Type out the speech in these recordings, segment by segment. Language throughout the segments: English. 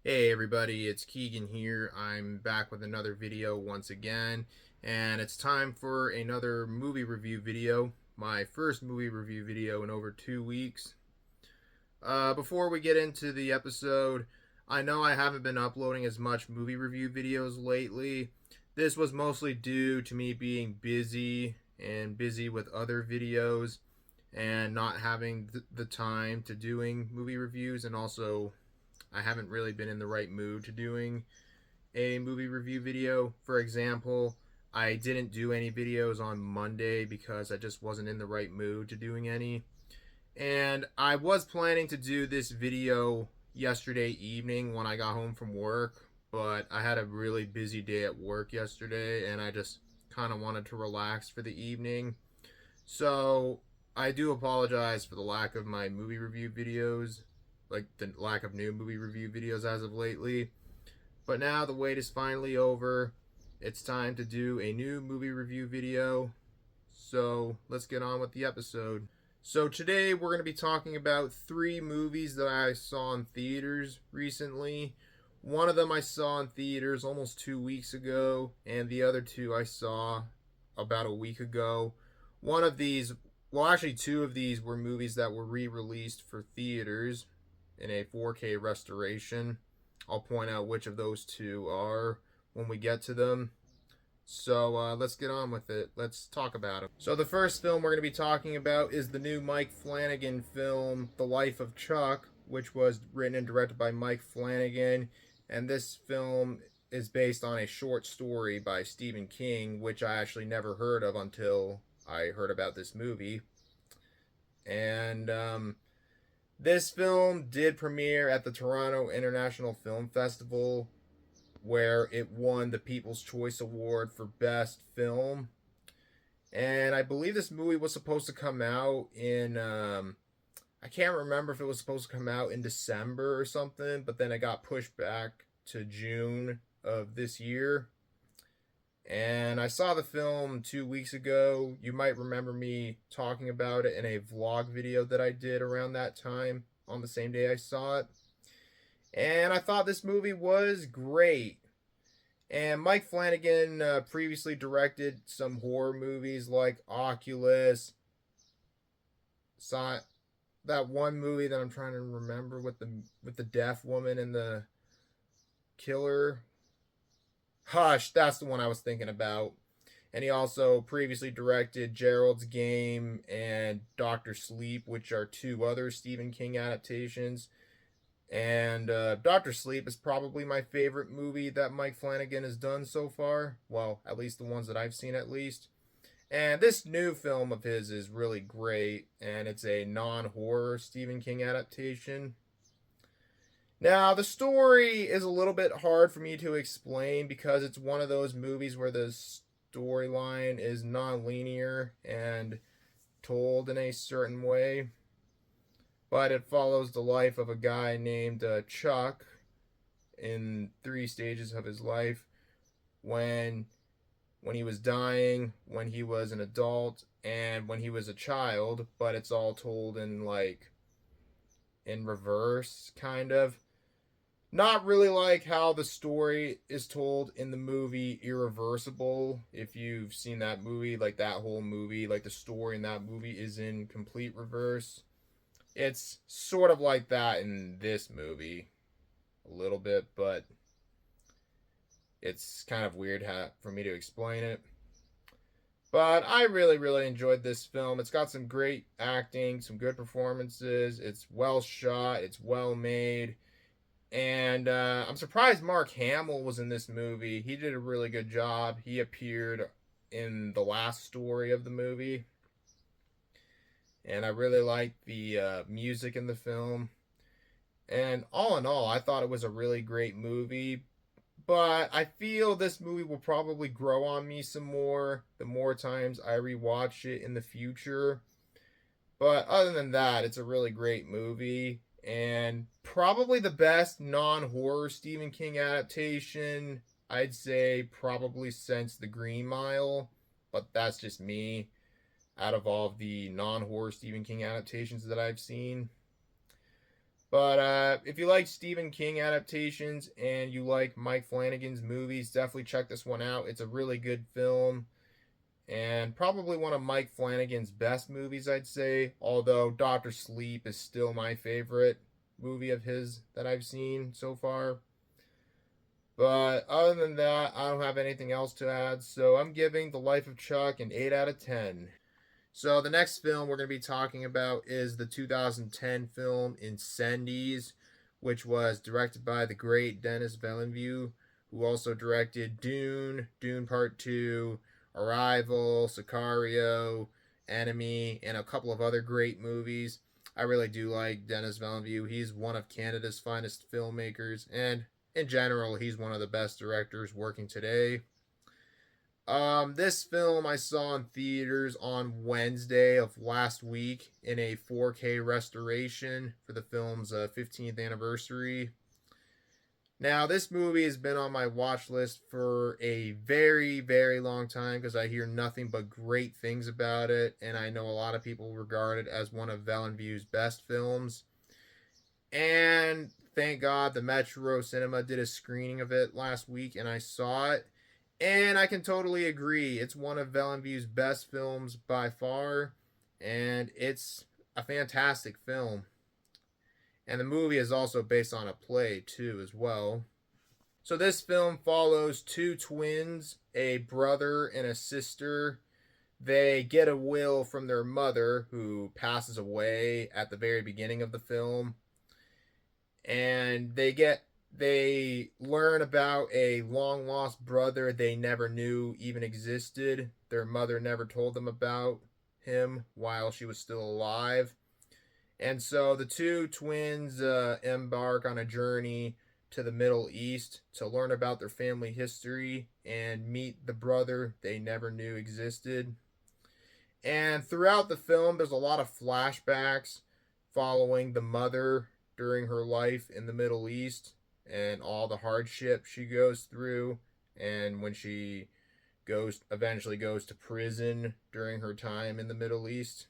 Hey everybody, it's Keegan here. I'm back with another video once again, and it's time for another movie review video. My first movie review video in over 2 weeks. Before we get into the episode, I know I haven't been uploading as much movie review videos lately. This was mostly due to me being busy with other videos and not having the time to doing movie reviews, and also I haven't really been in the right mood to doing a movie review video. For example, I didn't do any videos on Monday because I just wasn't in the right mood to doing any. And I was planning to do this video yesterday evening when I got home from work, but I had a really busy day at work yesterday and I just kind of wanted to relax for the evening. So I do apologize for the lack of my movie review videos, like the lack of new movie review videos as of lately. But now the wait is finally over. It's time to do a new movie review video. So let's get on with the episode. So today we're going to be talking about 3 movies that I saw in theaters recently. One of them I saw in theaters almost 2 weeks ago, and the other 2 I saw about a week ago. One of these, well, actually, 2 of these were movies that were re released for theaters in a 4K restoration. I'll point out which of those 2 are when we get to them. So let's get on with it. Let's talk about it. So the first film we're going to be talking about is the new Mike Flanagan film, The Life of Chuck, which was written and directed by Mike Flanagan. And this film is based on a short story by Stephen King, which I actually never heard of until I heard about this movie. And this film did premiere at the Toronto International Film Festival, where it won the People's Choice Award for Best Film. And I believe this movie was supposed to come out in, I can't remember if it was supposed to come out in December or something, but then it got pushed back to June of this year. And I saw the film 2 weeks ago. You might remember me talking about it in a vlog video that I did around that time on the same day I saw it. And I thought this movie was great. And Mike Flanagan previously directed some horror movies like Oculus, that one movie that I'm trying to remember with the deaf woman and the killer. Hush, that's the one I was thinking about. And he also previously directed Gerald's Game and Doctor Sleep, which are 2 other Stephen King adaptations. And Doctor Sleep is probably my favorite movie that Mike Flanagan has done so far. Well, at least the ones that I've seen, at least. And this new film of his is really great, and it's a non-horror Stephen King adaptation. Now, the story is a little bit hard for me to explain because it's one of those movies where the storyline is non-linear and told in a certain way. But it follows the life of a guy named Chuck in 3 stages of his life. When he was dying, when he was an adult, and when he was a child. But it's all told in reverse, kind of. Not really like how the story is told in the movie Irreversible. If you've seen that movie, like that whole movie, like the story in that movie is in complete reverse. It's sort of like that in this movie, a little bit, but it's kind of weird for me to explain it. But I really, really enjoyed this film. It's got some great acting, some good performances. It's well shot. It's well made. And I'm surprised Mark Hamill was in this movie. He did a really good job. He appeared in the last story of the movie. And I really liked the music in the film. And all in all, I thought it was a really great movie. But I feel this movie will probably grow on me some more the more times I rewatch it in the future. But other than that, it's a really great movie. And probably the best non-horror Stephen King adaptation, I'd say probably since The Green Mile. But that's just me, out of all of the non-horror Stephen King adaptations that I've seen. But if you like Stephen King adaptations and you like Mike Flanagan's movies, definitely check this one out. It's a really good film and probably one of Mike Flanagan's best movies, I'd say. Although Doctor Sleep is still my favorite movie of his that I've seen so far. But other than that, I don't have anything else to add. So I'm giving The Life of Chuck an 8 out of 10. So the next film we're going to be talking about is the 2010 film Incendies, which was directed by the great Denis Villeneuve, who also directed Dune, Dune Part 2, Arrival, Sicario, Enemy, and a couple of other great movies. I really do like Denis Villeneuve. He's one of Canada's finest filmmakers, and in general, he's one of the best directors working today. This film I saw in theaters on Wednesday of last week in a 4K restoration for the film's 15th anniversary. Now, this movie has been on my watch list for a very, very long time because I hear nothing but great things about it, and I know a lot of people regard it as one of Villeneuve's best films. And thank God the Metro Cinema did a screening of it last week, and I saw it. And I can totally agree. It's one of Villeneuve's best films by far, and it's a fantastic film. And the movie is also based on a play, too, as well. So this film follows two twins, a brother and a sister. They get a will from their mother, who passes away at the very beginning of the film. And they learn about a long lost brother they never knew even existed. Their mother never told them about him while she was still alive. And so the two twins embark on a journey to the Middle East to learn about their family history and meet the brother they never knew existed. And throughout the film, there's a lot of flashbacks following the mother during her life in the Middle East and all the hardship she goes through, and when she eventually goes to prison during her time in the Middle East.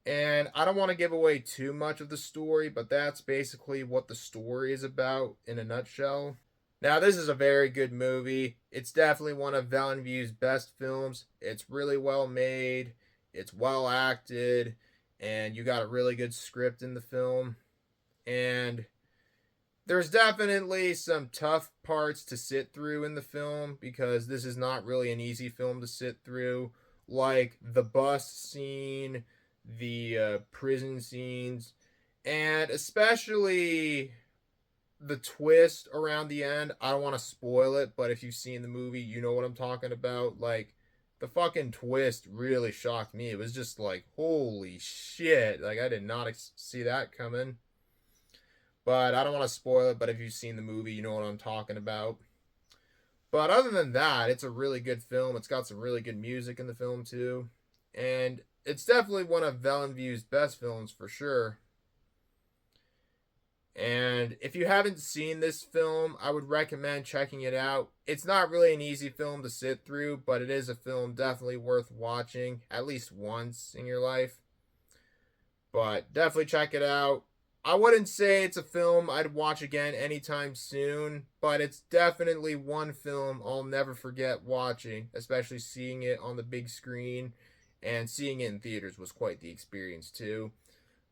And I don't want to give away too much of the story, but that's basically what the story is about in a nutshell. Now, this is a very good movie. It's definitely one of Villeneuve's best films. It's really well made, it's well acted, and you got a really good script in the film. And there's definitely some tough parts to sit through in the film because this is not really an easy film to sit through, like the bus scene, the prison scenes, and especially the twist around the end. I don't want to spoil it, but if you've seen the movie, you know what I'm talking about. Like, the fucking twist really shocked me. It was just like, holy shit. Like, I did not see that coming. But I don't want to spoil it, but if you've seen the movie, you know what I'm talking about. But other than that, it's a really good film. It's got some really good music in the film, too. And it's definitely one of Villeneuve's best films for sure. And if you haven't seen this film, I would recommend checking it out. It's not really an easy film to sit through, but it is a film definitely worth watching at least once in your life. But definitely check it out. I wouldn't say it's a film I'd watch again anytime soon, but it's definitely one film I'll never forget watching, especially seeing it on the big screen, and seeing it in theaters was quite the experience too.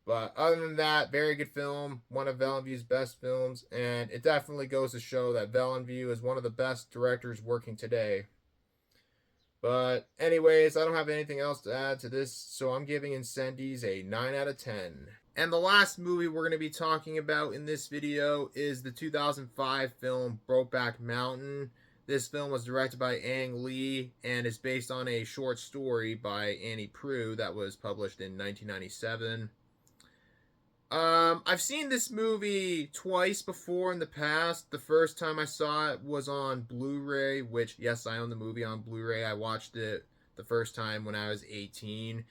But other than that, very good film, one of Villeneuve's best films, and it definitely goes to show that Villeneuve is one of the best directors working today. But anyways, I don't have anything else to add to this, so I'm giving Incendies a 9 out of 10. And the last movie we're going to be talking about in this video is the 2005 film Brokeback Mountain. This film was directed by Ang Lee and is based on a short story by Annie Proulx that was published in 1997. I've seen this movie twice before in the past. The first time I saw it was on Blu-ray, which, yes, I own the movie on Blu-ray. I watched it the first time when I was 18,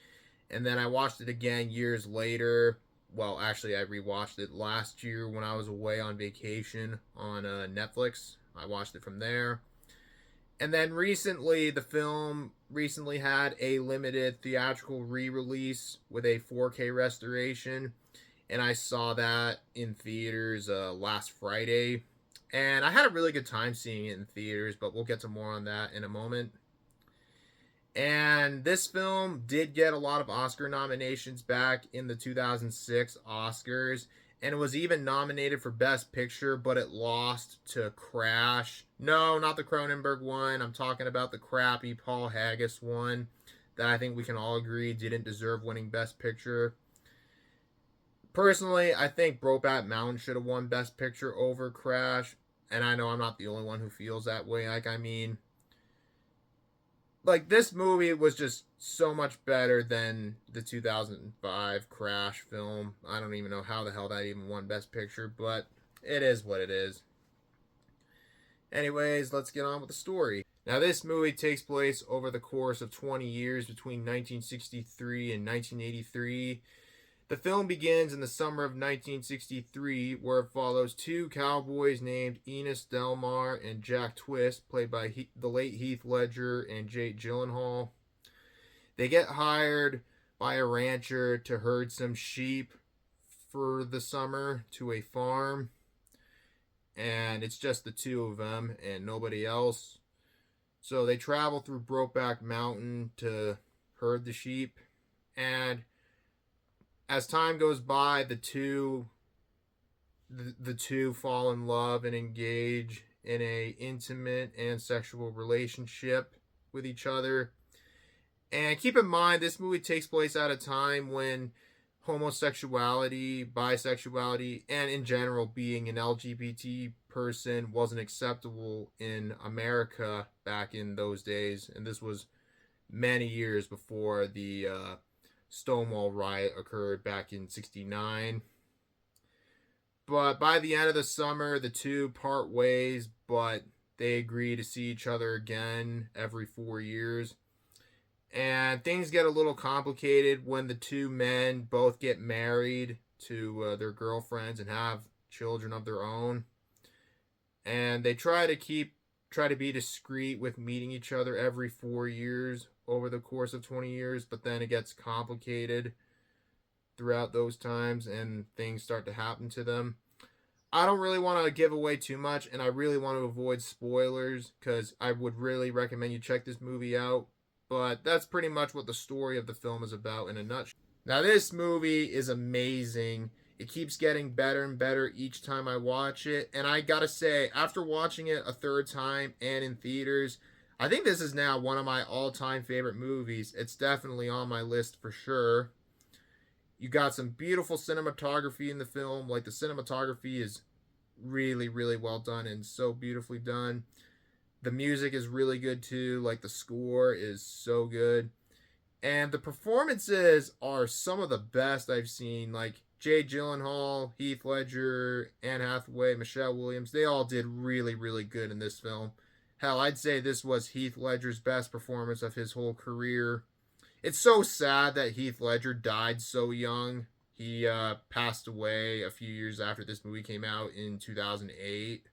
and then I watched it again years later. Well, actually, I rewatched it last year when I was away on vacation on Netflix. I watched it from there. And then recently, the film recently had a limited theatrical re-release with a 4K restoration. and I saw that in theaters last Friday, and I had a really good time seeing it in theaters, but we'll get to more on that in a moment. And this film did get a lot of Oscar nominations back in the 2006 Oscars, and it was even nominated for Best Picture, but it lost to Crash. No, not the Cronenberg one. I'm talking about the crappy Paul Haggis one that I think we can all agree didn't deserve winning Best Picture. Personally, I think Brokeback Mountain should have won Best Picture over Crash, and I know I'm not the only one who feels that way. Like, this movie was just so much better than the 2005 Crash film. I don't even know how the hell that even won Best Picture, but it is what it is. Anyways, let's get on with the story. Now, this movie takes place over the course of 20 years between 1963 and 1983. The film begins in the summer of 1963, where it follows two cowboys named Enos Delmar and Jack Twist, played by the late Heath Ledger and Jake Gyllenhaal. They get hired by a rancher to herd some sheep for the summer to a farm, and it's just the two of them and nobody else. So they travel through Brokeback Mountain to herd the sheep, and as time goes by, the two fall in love and engage in a intimate and sexual relationship with each other. And keep in mind, this movie takes place at a time when homosexuality, bisexuality, and in general being an LGBT person wasn't acceptable in America back in those days. And this was many years before the Stonewall riot occurred back in '69. But by the end of the summer, the two part ways, but they agree to see each other again every 4 years. And things get a little complicated when the two men both get married to their girlfriends and have children of their own. And they try to be discreet with meeting each other every 4 years over the course of 20 years, but then it gets complicated throughout those times and things start to happen to them. I don't really want to give away too much, and I really want to avoid spoilers because I would really recommend you check this movie out, but that's pretty much what the story of the film is about in a nutshell. Now, this movie is amazing. It keeps getting better and better each time I watch it, and I gotta say, after watching it a third time and in theaters, I think this is now one of my all-time favorite movies. It's definitely on my list for sure. You got some beautiful cinematography in the film. Like, the cinematography is really, really well done and so beautifully done. The music is really good too. Like, the score is so good. And the performances are some of the best I've seen. Like, Jake Gyllenhaal, Heath Ledger, Anne Hathaway, Michelle Williams, they all did really, really good in this film. Hell, I'd say this was Heath Ledger's best performance of his whole career. It's so sad that Heath Ledger died so young. He passed away a few years after this movie came out in 2008,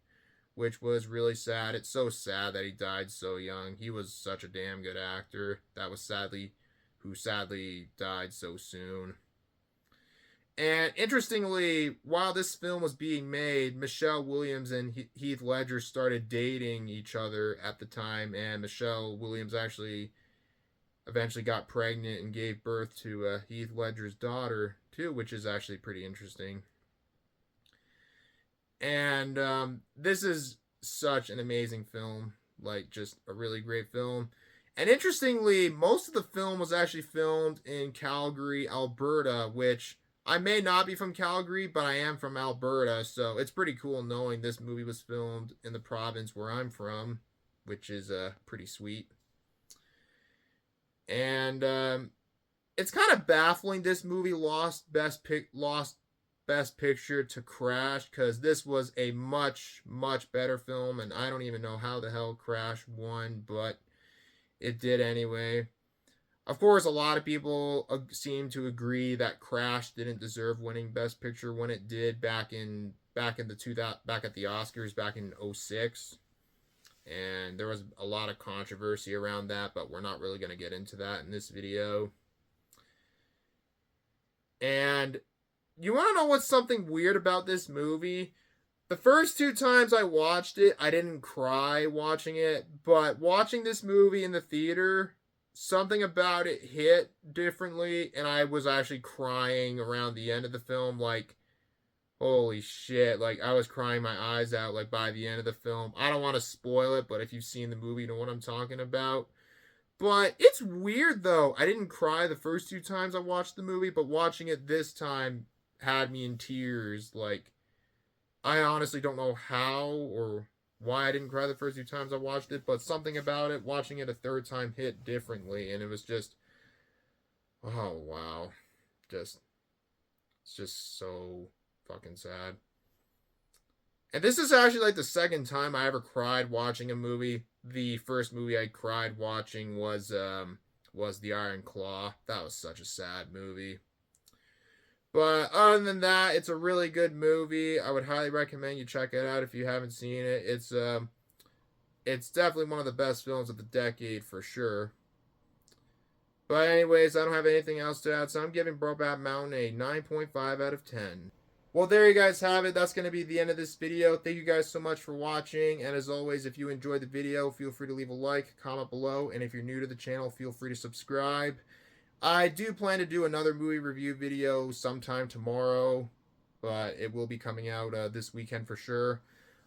which was really sad. It's so sad that he died so young. He was such a damn good actor. Who sadly died so soon. And interestingly, while this film was being made, Michelle Williams and Heath Ledger started dating each other at the time, and Michelle Williams actually eventually got pregnant and gave birth to Heath Ledger's daughter too, which is actually pretty interesting. And this is such an amazing film, like, just a really great film. And interestingly, most of the film was actually filmed in Calgary, Alberta, which I may not be from Calgary, but I am from Alberta, so it's pretty cool knowing this movie was filmed in the province where I'm from, which is pretty sweet. And it's kind of baffling this movie lost Best Picture to Crash, because this was a much, much better film, and I don't even know how the hell Crash won, but it did anyway. Of course, a lot of people seem to agree that Crash didn't deserve winning Best Picture when it did back at the Oscars back in '06. And there was a lot of controversy around that, but we're not really going to get into that in this video. And You want to know what's something weird about this movie? The first two times I watched it, I didn't cry watching it, but watching this movie in the theater, something about it hit differently, and I was actually crying around the end of the film. Like, holy shit. Like, I was crying my eyes out, like, by the end of the film. I don't want to spoil it, but if you've seen the movie, you know what I'm talking about. But it's weird, though. I didn't cry the first two times I watched the movie, but watching it this time had me in tears. Like, I honestly don't know how or why I didn't cry the first two times I watched it, but something about it, watching it a third time, hit differently, and it was just, oh wow, just it's just so fucking sad. And this is actually like the second time I ever cried watching a movie. The first movie I cried watching was The Iron Claw. That was such a sad movie. But other than that, it's a really good movie. I would highly recommend you check it out if you haven't seen it. It's definitely one of the best films of the decade for sure. But anyways, I don't have anything else to add, so I'm giving Brokeback Mountain a 9.5 out of 10. Well, there you guys have it. That's going to be the end of this video. Thank you guys so much for watching. And as always, if you enjoyed the video, feel free to leave a like, comment below. And if you're new to the channel, feel free to subscribe. I do plan to do another movie review video sometime tomorrow, but it will be coming out this weekend for sure.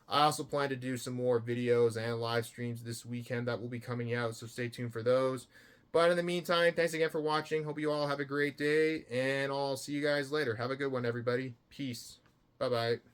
I also plan to do some more videos and live streams this weekend that will be coming out, so stay tuned for those. But in the meantime, thanks again for watching. Hope you all have a great day, and I'll see you guys later. Have a good one, everybody. Peace. Bye-bye.